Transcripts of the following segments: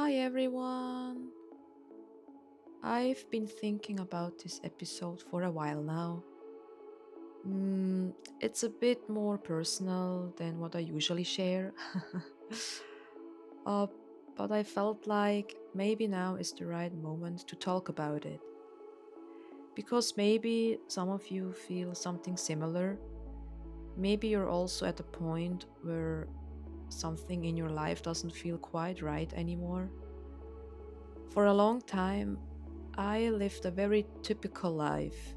Hi everyone! I've been thinking about this episode for a while now. It's a bit more personal than what I usually share. uh, but I felt like maybe now is the right moment to talk about it. Because maybe some of you feel something similar. Maybe you're also at a point where something in your life doesn't feel quite right anymore. For a long time, I lived a very typical life.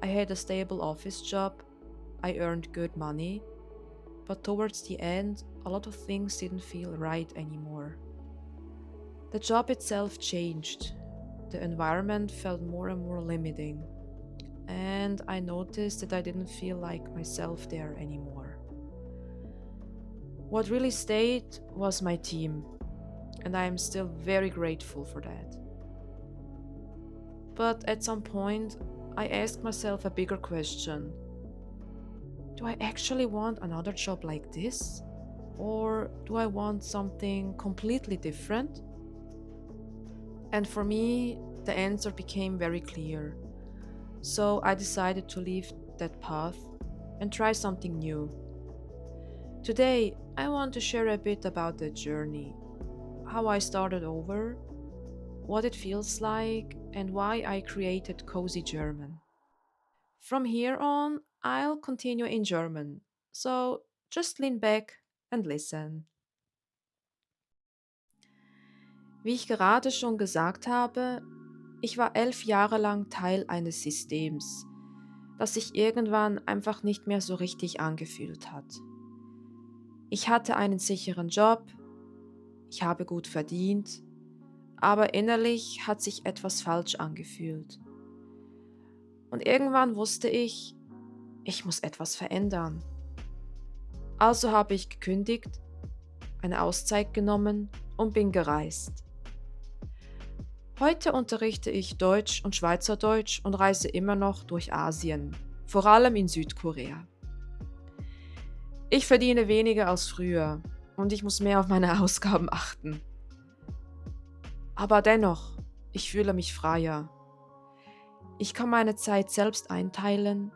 I had a stable office job, I earned good money, but towards the end, a lot of things didn't feel right anymore. The job itself changed, the environment felt more and more limiting, and I noticed that I didn't feel like myself there anymore. What really stayed was my team, and I am still very grateful for that. But at some point, I asked myself a bigger question. Do I actually want another job like this? Or do I want something completely different? And for me, the answer became very clear. So I decided to leave that path and try something new. Today, I want to share a bit about that journey, how I started over, what it feels like, and why I created Cozy German. From here on, I'll continue in German. So just lean back and listen. Wie ich gerade schon gesagt habe, ich war 11 Jahre lang Teil eines Systems, das sich irgendwann einfach nicht mehr so richtig angefühlt hat. Ich hatte einen sicheren Job, ich habe gut verdient, aber innerlich hat sich etwas falsch angefühlt. Und irgendwann wusste ich muss etwas verändern. Also habe ich gekündigt, eine Auszeit genommen und bin gereist. Heute unterrichte ich Deutsch und Schweizerdeutsch und reise immer noch durch Asien, vor allem in Südkorea. Ich verdiene weniger als früher und ich muss mehr auf meine Ausgaben achten. Aber dennoch, ich fühle mich freier. Ich kann meine Zeit selbst einteilen,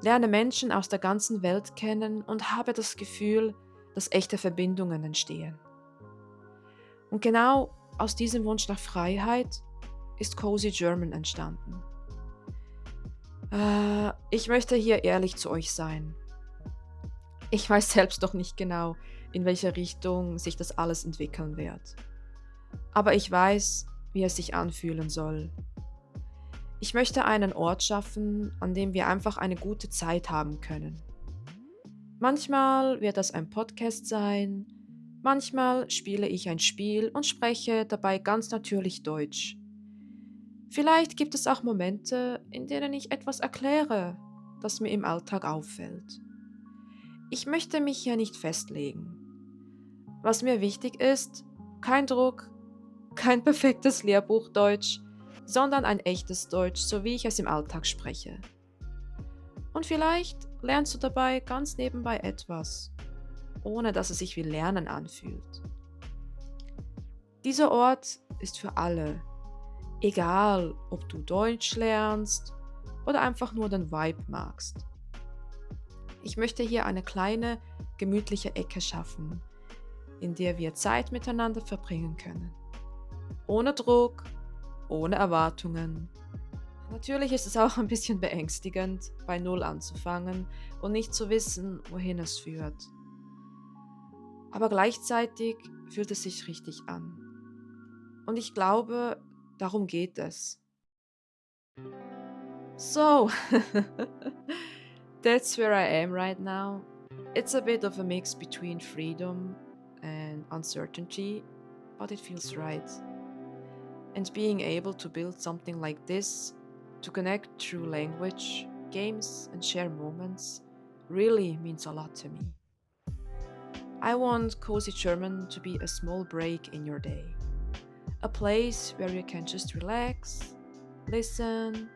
lerne Menschen aus der ganzen Welt kennen und habe das Gefühl, dass echte Verbindungen entstehen. Und genau aus diesem Wunsch nach Freiheit ist Cozy German entstanden. Ich möchte hier ehrlich zu euch sein. Ich weiß selbst noch nicht genau, in welche Richtung sich das alles entwickeln wird. Aber ich weiß, wie es sich anfühlen soll. Ich möchte einen Ort schaffen, an dem wir einfach eine gute Zeit haben können. Manchmal wird das ein Podcast sein, manchmal spiele ich ein Spiel und spreche dabei ganz natürlich Deutsch. Vielleicht gibt es auch Momente, in denen ich etwas erkläre, das mir im Alltag auffällt. Ich möchte mich hier nicht festlegen. Was mir wichtig ist, kein Druck, kein perfektes Lehrbuch Deutsch, sondern ein echtes Deutsch, so wie ich es im Alltag spreche. Und vielleicht lernst du dabei ganz nebenbei etwas, ohne dass es sich wie Lernen anfühlt. Dieser Ort ist für alle, egal ob du Deutsch lernst oder einfach nur den Vibe magst. Ich möchte hier eine kleine, gemütliche Ecke schaffen, in der wir Zeit miteinander verbringen können. Ohne Druck, ohne Erwartungen. Natürlich ist es auch ein bisschen beängstigend, bei Null anzufangen und nicht zu wissen, wohin es führt. Aber gleichzeitig fühlt es sich richtig an. Und ich glaube, darum geht es. So, that's where I am right now. It's a bit of a mix between freedom and uncertainty, but it feels right. And being able to build something like this, to connect through language, games, and share moments, really means a lot to me. I want Cozy German to be a small break in your day. A place where you can just relax, listen,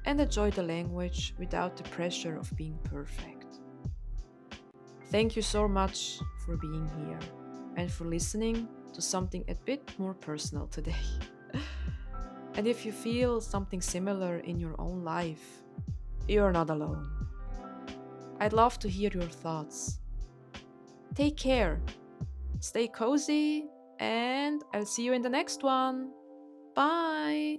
and enjoy the language without the pressure of being perfect. Thank you so much for being here and for listening to something a bit more personal today. And if you feel something similar in your own life, you're not alone. I'd love to hear your thoughts. Take care, stay cozy, and I'll see you in the next one. Bye!